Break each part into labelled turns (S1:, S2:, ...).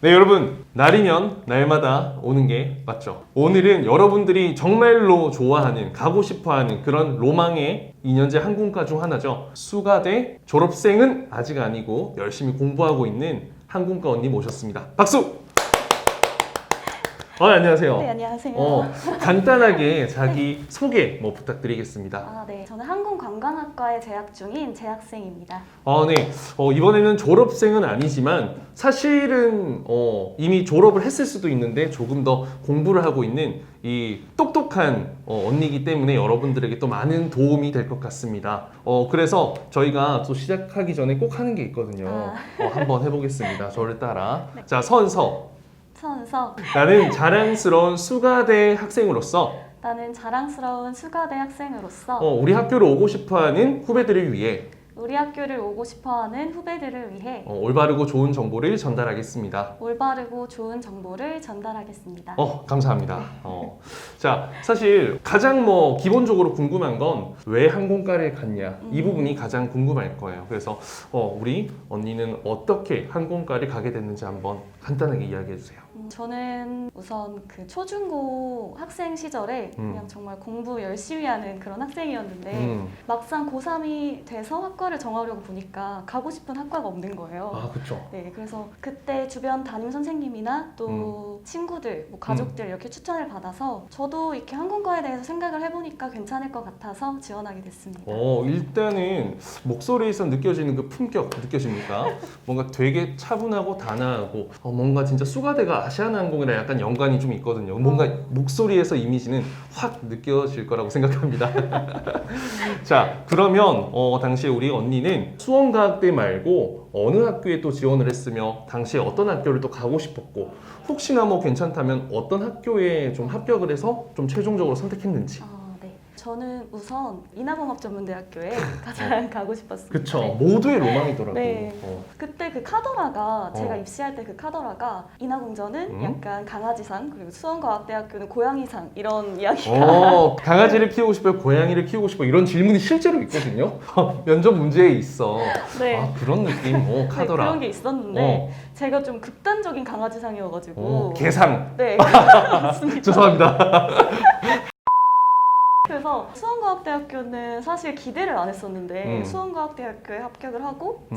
S1: 네, 여러분, 날이면 날마다 오는 게 맞죠. 오늘은 여러분들이 정말로 좋아하는, 가고 싶어하는 그런 로망의 2년제 항공과 중 하나죠. 수가대 졸업생은 아직 아니고 열심히 공부하고 있는 항공과 언니 모셨습니다. 박수! 안녕하세요.
S2: 네, 안녕하세요.
S1: 간단하게 자기 소개 부탁드리겠습니다.
S2: 네. 저는 항공관광학과에 재학 중인 재학생입니다.
S1: 네. 이번에는 졸업생은 아니지만 사실은 이미 졸업을 했을 수도 있는데 조금 더 공부를 하고 있는 이 똑똑한 언니이기 때문에 여러분들에게 또 많은 도움이 될 것 같습니다. 그래서 저희가 또 시작하기 전에 꼭 하는 게 있거든요. 한번 해보겠습니다. 저를 따라.
S2: 네.
S1: 자, 선서.
S2: 나는
S1: 자랑스러운 수가대 학생으로서
S2: 자랑스러운 수가대 학생으로서
S1: 우리 학교를 오고 싶어하는 후배들을 위해
S2: 우리 학교를 오고 싶어하는 후배들을 위해
S1: 올바르고 좋은 정보를 전달하겠습니다.
S2: 올바르고 좋은 정보를 전달하겠습니다.
S1: 감사합니다. 자, 사실 가장 기본적으로 궁금한 건 왜 항공과를 갔냐 이 부분이 가장 궁금할 거예요. 그래서 우리 언니는 어떻게 항공과를 가게 됐는지 한번 간단하게 이야기해 주세요.
S2: 저는 우선 그 초중고 학생 시절에 그냥 정말 공부 열심히 하는 그런 학생이었는데 막상 고3이 돼서 학과를 정하려고 보니까 가고 싶은 학과가 없는 거예요.
S1: 그렇죠.
S2: 네, 그래서 그때 주변 담임 선생님이나 또 친구들, 가족들 이렇게 추천을 받아서 저도 이렇게 항공과에 대해서 생각을 해보니까 괜찮을 것 같아서 지원하게 됐습니다.
S1: 일단은 목소리에서 느껴지는 그 품격 느껴집니까? 뭔가 되게 차분하고 단아하고 뭔가 진짜 수가대가 아시아나항공이랑 약간 연관이 좀 있거든요. 뭔가 목소리에서 이미지는 확 느껴질 거라고 생각합니다. 자, 그러면 당시에 우리 언니는 수원과학대 말고 어느 학교에 또 지원을 했으며 당시에 어떤 학교를 또 가고 싶었고 혹시나 괜찮다면 어떤 학교에 좀 합격을 해서 좀 최종적으로 선택했는지.
S2: 네. 저는 우선 인하공업전문대학교에 가장 가고 싶었습니다.
S1: 그쵸.
S2: 네.
S1: 모두의 로망이더라고요.
S2: 네. 그때 그 카더라가 제가 입시할 때 그 카더라가 인하공전은 약간 강아지상 그리고 수원과학대학교는 고양이상 이런 이야기가
S1: 강아지를 키우고 싶어요? 고양이를 키우고 싶어요? 이런 질문이 실제로 있거든요. 면접 문제에 있어.
S2: 네.
S1: 그런 느낌. 카더라.
S2: 네, 그런 게 있었는데 제가 좀 극단적인 강아지상이어가지고
S1: 개상.
S2: 네, 맞습니다.
S1: 죄송합니다.
S2: 그래서 수원과학대학교는 사실 기대를 안 했었는데 수원과학대학교에 합격을 하고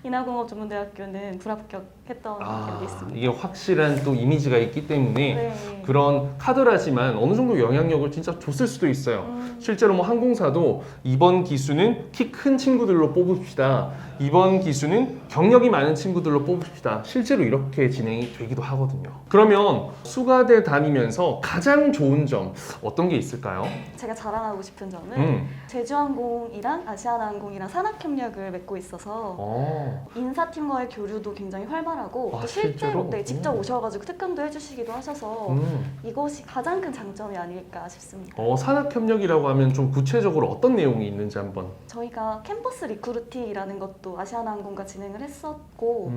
S2: 인하공업전문대학교는 불합격했던 기억이 있습니다.
S1: 이게 확실한 또 이미지가 있기 때문에
S2: 네.
S1: 그런 카더라지만 어느 정도 영향력을 진짜 줬을 수도 있어요. 실제로 항공사도 이번 기수는 키 큰 친구들로 뽑읍시다. 이번 기수는 경력이 많은 친구들로 뽑읍시다. 실제로 이렇게 진행이 되기도 하거든요. 그러면 수가대 다니면서 가장 좋은 점 어떤 게 있을까요?
S2: 제가 자랑하고 싶은 점은 제주항공이랑 아시아나항공이랑 산학협력을 맺고 있어서 인사팀과의 교류도 굉장히 활발하고 또 실제로 직접 오셔가지고 특강도 해주시기도 하셔서 이것이 가장 큰 장점이 아닐까 싶습니다.
S1: 산학협력이라고 하면 좀 구체적으로 어떤 내용이 있는지 한번.
S2: 저희가 캠퍼스 리크루팅이라는 것도 아시아나항공과 진행을 했었고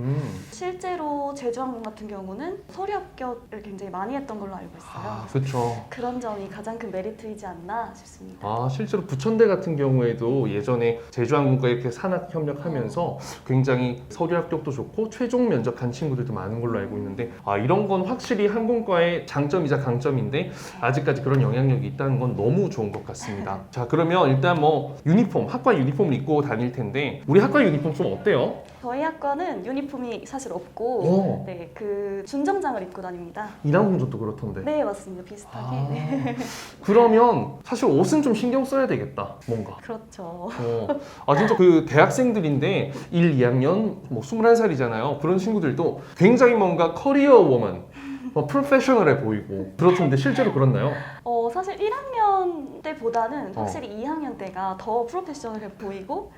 S2: 실제로 제주항공 같은 경우는 서류 합격을 굉장히 많이 했던 걸로 알고 있어요.
S1: 그렇죠.
S2: 그런 점이 가장 큰 메리트이지 않나 싶습니다.
S1: 실제로 부천대 같은 경우에도 예전에 제주항공과 이렇게 산학 협력하면서 굉장히 서류 합격도 좋고 최종 면접 간 친구들도 많은 걸로 알고 있는데 이런 건 확실히 항공과의 장점이자 강점인데 아직까지 그런 영향력이 있다는 건 너무 좋은 것 같습니다. 자, 그러면 일단 유니폼, 학과 유니폼을 입고 다닐 텐데 우리 학과 유니폼 좀 어때요?
S2: 저희 학과는 유니폼이 사실 없고 네, 그 준정장을 입고 다닙니다.
S1: 인하공전도 그렇던데.
S2: 네, 맞습니다. 비슷하게.
S1: 그러면 사실 옷은 좀 신경 써야 되겠다. 뭔가.
S2: 그렇죠.
S1: 진짜 그 대학생들인데 1, 2학년 21살이잖아요. 그런 친구들도 굉장히 뭔가 커리어 워먼 프로페셔널해 보이고 그렇던데 실제로 그렇나요?
S2: 사실 1학년 때보다는 확실히 2학년 때가 더 프로페셔널해 보이고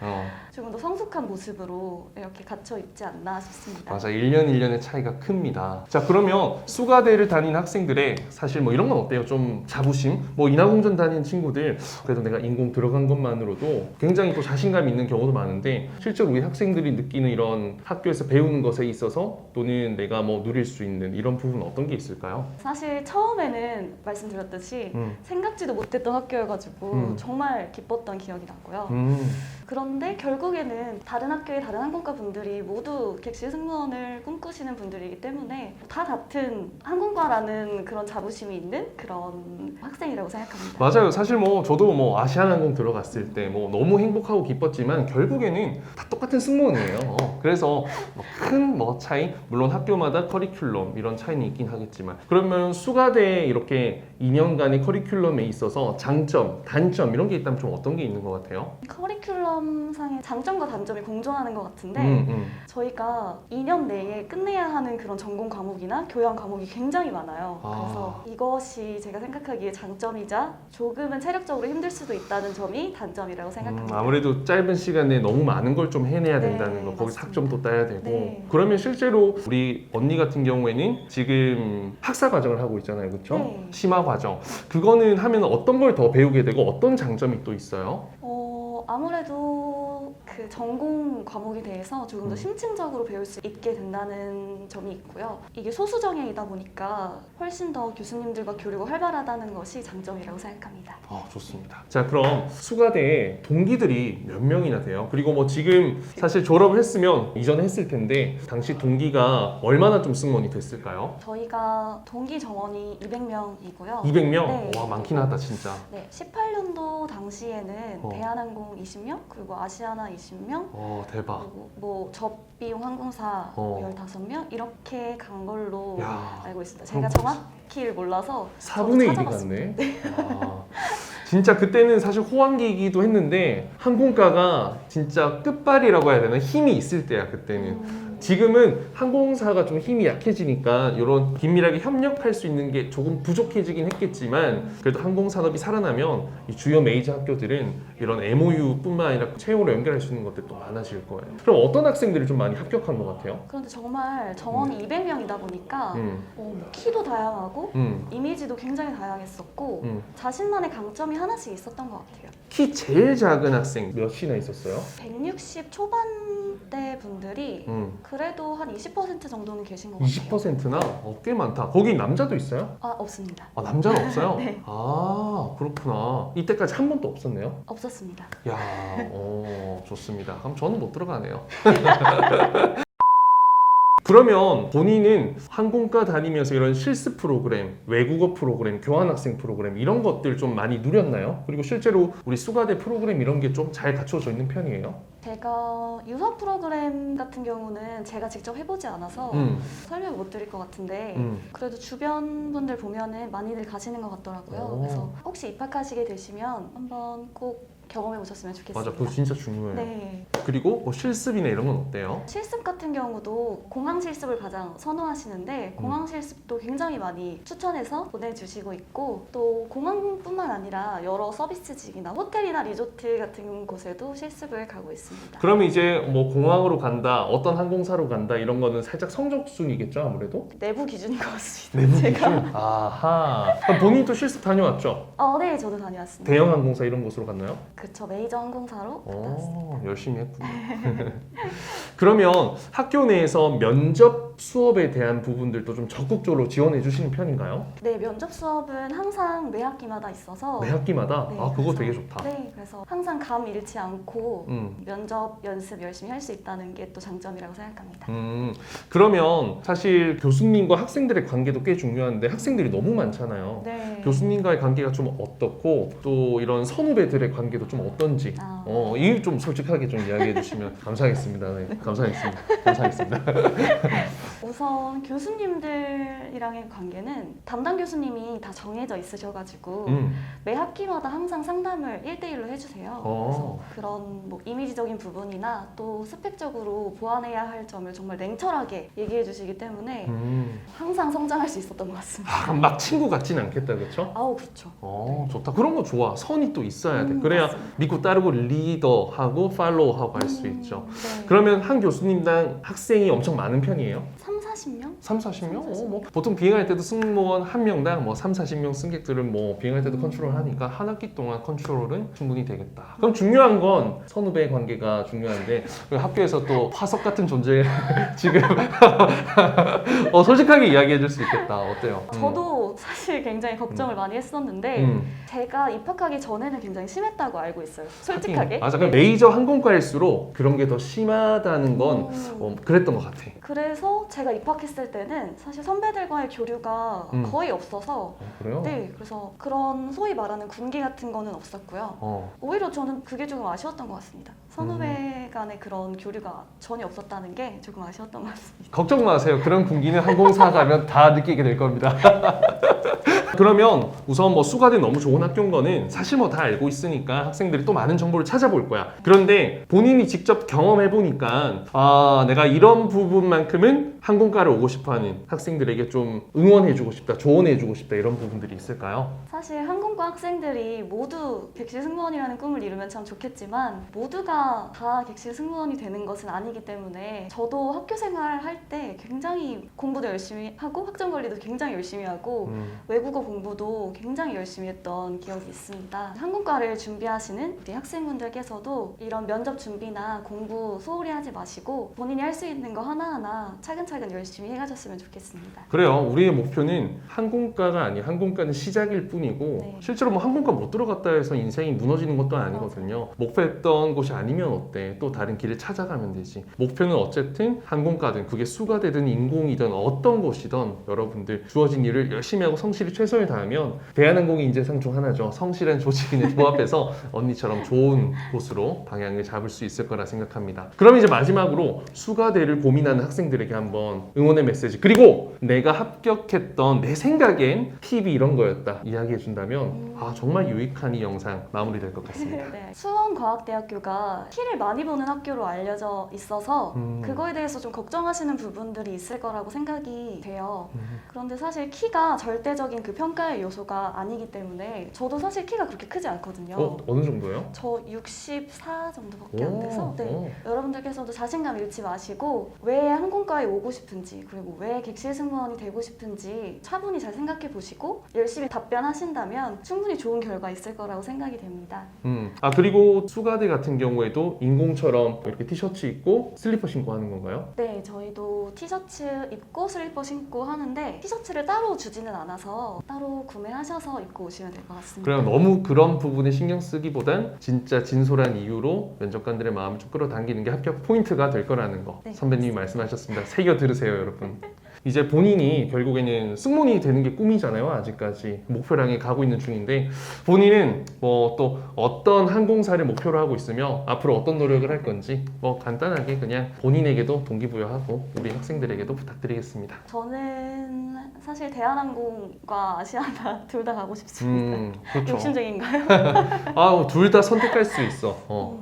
S2: 조금 더 성숙한 모습으로 이렇게 갇혀 있지 않나 싶습니다.
S1: 맞아, 1년 1년의 차이가 큽니다. 자, 그러면 수가대를 다닌 학생들의 사실 이런 건 어때요? 좀 자부심? 인하공전 다니는 친구들 그래도 내가 인공 들어간 것만으로도 굉장히 또 자신감 있는 경우도 많은데 실제로 우리 학생들이 느끼는 이런 학교에서 배우는 것에 있어서 또는 내가 누릴 수 있는 이런 부분 어떤 게 게 있을까요?
S2: 사실 처음에는 말씀드렸듯이 생각지도 못했던 학교여가지고 정말 기뻤던 기억이 나고요. 그런데 결국에는 다른 학교의 다른 항공과 분들이 모두 객실 승무원을 꿈꾸시는 분들이기 때문에 다 같은 항공과라는 그런 자부심이 있는 그런 학생이라고 생각합니다.
S1: 맞아요. 사실 뭐 저도 뭐 아시아나항공 들어갔을 때 뭐 너무 행복하고 기뻤지만 결국에는 다 똑같은 승무원이에요. 그래서 큰 뭐 차이, 물론 학교마다 커리큘럼 이런 차이는 있긴 하겠지만, 그러면 수가대 이렇게 2년간의 커리큘럼에 있어서 장점, 단점 이런 게 있다면 좀 어떤 게 있는 것 같아요?
S2: 커리큘럼상의 장점과 단점이 공존하는 것 같은데 저희가 2년 내에 끝내야 하는 그런 전공 과목이나 교양 과목이 굉장히 많아요. 그래서 이것이 제가 생각하기에 장점이자 조금은 체력적으로 힘들 수도 있다는 점이 단점이라고 생각합니다.
S1: 아무래도 짧은 시간에 너무 많은 걸 좀 해내야 된다는 거, 거기서 학점도 따야 되고. 그러면 실제로 우리 언니 같은 경우에는 지금 학사 과정을 하고 있잖아요, 그렇죠?
S2: 네.
S1: 심화 과정. 그거는 하면 어떤 걸 더 배우게 되고 어떤 장점이 또 있어요?
S2: 아무래도 그 전공 과목에 대해서 조금 더 심층적으로 배울 수 있게 된다는 점이 있고요. 이게 소수 정예이다 보니까 훨씬 더 교수님들과 교류가 활발하다는 것이 장점이라고 생각합니다.
S1: 좋습니다. 자, 그럼 수가대에 동기들이 몇 명이나 돼요? 그리고 뭐 지금 사실 졸업을 했으면 이전에 했을 텐데 당시 동기가 얼마나 좀 승무원이 됐을까요?
S2: 저희가 동기 정원이 200명이고요.
S1: 200명?
S2: 네.
S1: 와, 많긴 하다 진짜.
S2: 네, 18년도 당시에는
S1: 어.
S2: 대한항공 20명, 그리고 아시아나 20명,
S1: 대박.
S2: 그리고 뭐 접비용 항공사 15명 이렇게 간 걸로
S1: 야,
S2: 알고 있습니다. 제가 정확히를 몰라서
S1: 4분의 1이
S2: 찾아봤습니다.
S1: 갔네. 진짜 그때는 사실 호황기이기도 했는데 항공과가 진짜 끝발이라고 해야 되나? 힘이 있을 때야 그때는. 지금은 항공사가 좀 힘이 약해지니까 이런 긴밀하게 협력할 수 있는 게 조금 부족해지긴 했겠지만, 그래도 항공산업이 살아나면 이 주요 메이저 학교들은 이런 MOU뿐만 아니라 채용으로 연결할 수 있는 것들도 많아질 거예요. 그럼 어떤 학생들이 좀 많이 합격한 것 같아요?
S2: 그런데 정말 정원이 200명이다 보니까 키도 다양하고 이미지도 굉장히 다양했었고 자신만의 강점이 하나씩 있었던 것 같아요.
S1: 키 제일 작은 학생 몇이나 있었어요?
S2: 160 초반대 분들이 그래도 한 20% 정도는 계신 것 같아요.
S1: 20%나? 꽤 많다. 거기 남자도 있어요?
S2: 없습니다.
S1: 남자는 없어요?
S2: 네.
S1: 그렇구나. 이때까지 한 번도 없었네요?
S2: 없었습니다.
S1: 야, 좋습니다. 그럼 저는 못 들어가네요. 그러면 본인은 항공과 다니면서 이런 실습 프로그램, 외국어 프로그램, 교환학생 프로그램 이런 것들 좀 많이 누렸나요? 그리고 실제로 우리 수가대 프로그램 이런 게 좀 잘 갖춰져 있는 편이에요?
S2: 제가 유사 프로그램 같은 경우는 제가 직접 해보지 않아서 설명을 못 드릴 것 같은데 그래도 주변 분들 보면은 많이들 가시는 것 같더라고요. 그래서 혹시 입학하시게 되시면 한번 꼭 경험해 보셨으면 좋겠습니다.
S1: 맞아, 그거 진짜 중요해요.
S2: 네.
S1: 그리고 뭐 실습이나 이런 건 어때요?
S2: 실습 같은 경우도 공항 실습을 가장 선호하시는데 공항 실습도 굉장히 많이 추천해서 보내주시고 있고, 또 공항뿐만 아니라 여러 서비스직이나 호텔이나 리조트 같은 곳에도 실습을 가고 있습니다.
S1: 그러면 이제 뭐 공항으로 간다, 어떤 항공사로 간다 이런 거는 살짝 성적순이겠죠, 아무래도?
S2: 내부 기준인 것 같습니다.
S1: 내부 기준? 아하. 그럼 본인도 실습 다녀왔죠?
S2: 네, 저도 다녀왔습니다.
S1: 대형 항공사 이런 곳으로 갔나요?
S2: 그쵸, 메이저 항공사로 갔다 왔습니다.
S1: 열심히 했군요. 그러면 학교 내에서 면접 수업에 대한 부분들도 좀 적극적으로 지원해 주시는 편인가요?
S2: 네, 면접 수업은 항상 매 학기마다 있어서
S1: 매 학기마다?
S2: 네,
S1: 그거
S2: 그래서-
S1: 되게 좋다.
S2: 네, 그래서 항상 감 잃지 않고
S1: 음.
S2: 면접 연습 열심히 할 수 있다는 게 또 장점이라고 생각합니다.
S1: 그러면 사실 교수님과 학생들의 관계도 꽤 중요한데 학생들이 너무 많잖아요.
S2: 네.
S1: 교수님과의 관계가 좀 어떻고 또 이런 선후배들의 관계도 좀 어떤지 이 좀 솔직하게 좀 이야기해 주시면 감사하겠습니다. 네, 감사하겠습니다. 감사하겠습니다.
S2: 우선 교수님들이랑의 관계는 담당 교수님이 다 정해져 있으셔가지고 매 학기마다 항상 상담을 1대1로 해주세요. 그래서 그런 뭐 이미지적인 부분이나 또 스펙적으로 보완해야 할 점을 정말 냉철하게 얘기해 주시기 때문에 항상 성장할 수 있었던 것 같습니다.
S1: 그럼 막 친구 같진 않겠다, 그렇죠?
S2: 그렇죠.
S1: 좋다. 그런 거 좋아. 선이 또 있어야 돼. 그래야
S2: 맞습니다.
S1: 믿고 따르고 리더하고 팔로우하고 할 수 있죠.
S2: 네.
S1: 그러면 한 교수님당 학생이 엄청 많은 편이에요?
S2: 3, 40명?
S1: 3, 40명? 뭐 보통 비행할 때도 승무원 한 명당 뭐 3, 40명 승객들은 뭐 비행할 때도 컨트롤 하니까 한 학기 동안 컨트롤은 충분히 되겠다. 그럼 중요한 건 선후배 관계가 중요한데 학교에서 또 화석 같은 존재 지금 솔직하게 이야기해 줄 수 있겠다. 어때요?
S2: 저도 사실 굉장히 걱정을 많이 했었는데 제가 입학하기 전에는 굉장히 심했다고 알고 있어요. 솔직하게.
S1: 맞아. 그럼 메이저 항공과일수록 그런 게 더 심하다는 건 그랬던 것 같아.
S2: 그래서 제가 입학했을 때는 사실 선배들과의 교류가 거의 없어서
S1: 그래요?
S2: 네, 그래서 그런 소위 말하는 군기 같은 거는 없었고요. 오히려 저는 그게 조금 아쉬웠던 것 같습니다. 선후배 간의 그런 교류가 전혀 없었다는 게 조금 아쉬웠던 것 같습니다.
S1: 걱정 마세요. 그런 군기는 항공사 가면 다 느끼게 될 겁니다. 그러면 우선 뭐 수가대 너무 좋은 학교인 거는 사실 뭐 다 알고 있으니까 학생들이 또 많은 정보를 찾아볼 거야. 그런데 본인이 직접 경험해 보니까 내가 이런 부분만큼은 항공과를 오고 싶어하는 학생들에게 좀 응원해주고 싶다, 조언해주고 싶다 이런 부분들이 있을까요?
S2: 사실 항공과 학생들이 모두 객실 승무원이라는 꿈을 이루면 참 좋겠지만 모두가 다 객실 승무원이 되는 것은 아니기 때문에 저도 학교 생활할 때 굉장히 공부도 열심히 하고 학점 관리도 굉장히 열심히 하고 외국어 공부도 굉장히 열심히 했던 기억이 있습니다. 항공과를 준비하시는 우리 학생분들께서도 이런 면접 준비나 공부 소홀히 하지 마시고 본인이 할 수 있는 거 하나하나 차근차근 열심히 해가셨으면 좋겠습니다.
S1: 그래요. 우리의 목표는 항공과가 아니에요. 항공과는 시작일 뿐이고
S2: 네.
S1: 실제로 뭐 항공과 못 들어갔다 해서 인생이 무너지는 것도 아니거든요. 목표했던 곳이 아니면 어때? 또 다른 길을 찾아가면 되지. 목표는 어쨌든 항공과든 그게 수가되든 인공이든 어떤 곳이든 여러분들 주어진 일을 열심히 하고 성실히 최선을 다하면 대한항공이 인재상 중 하나죠. 성실한 조직인의 조합해서 언니처럼 좋은 곳으로 방향을 잡을 수 있을 거라 생각합니다. 그럼 이제 마지막으로 수가대를 고민하는 학생들에게 한번 응원의 메시지, 그리고 내가 합격했던 내 생각엔 팁이 이런 거였다 이야기해 준다면 정말 유익한 이 영상 마무리될 것 같습니다.
S2: 네. 수원과학대학교가 키를 많이 보는 학교로 알려져 있어서 그거에 대해서 좀 걱정하시는 부분들이 있을 거라고 생각이 돼요. 그런데 사실 키가 절대적인 그 평가의 요소가 아니기 때문에 저도 사실 키가 그렇게 크지 않거든요.
S1: 어느 정도요?
S2: 저 64 정도밖에 안 돼서 여러분들께서도 자신감 잃지 마시고 왜 항공과에 오고 싶은지 그리고 왜 객실 승무원이 되고 싶은지 차분히 잘 생각해 보시고 열심히 답변하신다면 충분히 좋은 결과 있을 거라고 생각이 됩니다.
S1: 그리고 수가대 같은 경우에도 인공처럼 이렇게 티셔츠 입고 슬리퍼 신고 하는 건가요?
S2: 네, 저희도 티셔츠 입고 슬리퍼 신고 하는데 티셔츠를 따로 주지는 않아서 따로 구매하셔서 입고 오시면 될 것 같습니다.
S1: 그럼 너무 그런 부분에 신경 쓰기보단 진짜 진솔한 이유로 면접관들의 마음을 좀 끌어당기는 게 합격 포인트가 될 거라는 거 선배님이 말씀하셨습니다. 새겨 들으세요, 여러분. 이제 본인이 결국에는 승무원이 되는 게 꿈이잖아요. 아직까지 목표를 향해 가고 있는 중인데 본인은 뭐 또 어떤 항공사를 목표로 하고 있으며 앞으로 어떤 노력을 할 건지 뭐 간단하게 그냥 본인에게도 동기부여하고 우리 학생들에게도 부탁드리겠습니다.
S2: 저는 사실 대한항공과 아시아나 둘 다 가고 싶습니다.
S1: 그렇죠.
S2: 욕심쟁인가요?
S1: 둘 다 선택할 수 있어.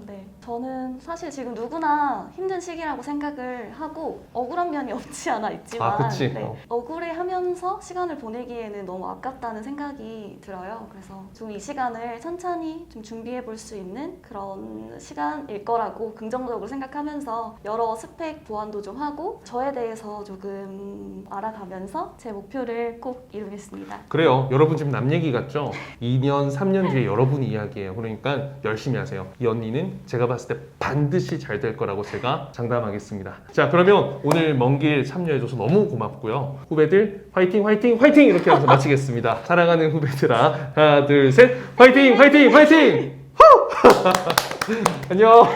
S2: 네. 저는 사실 지금 누구나 힘든 시기라고 생각을 하고 억울한 면이 없지 않아 있지만
S1: 그치.
S2: 억울해하면서 시간을 보내기에는 너무 아깝다는 생각이 들어요. 그래서 좀 이 시간을 천천히 좀 준비해 볼 수 있는 그런 시간일 거라고 긍정적으로 생각하면서 여러 스펙 보완도 좀 하고 저에 대해서 조금 알아가면서 제 목표를 꼭 이루겠습니다.
S1: 그래요. 여러분 지금 남 얘기 같죠? 2년, 3년 뒤에 여러분 이야기예요. 그러니까 열심히 하세요. 이 언니는 제가 봤을 때 반드시 잘 될 거라고 제가 장담하겠습니다. 자, 그러면 오늘 먼 길 참여해줘서 너무 고맙고요. 후배들 화이팅 화이팅 화이팅 이렇게 하면서 마치겠습니다. 사랑하는 후배들아, 하나 둘 셋 화이팅 화이팅 화이팅! 후! 안녕.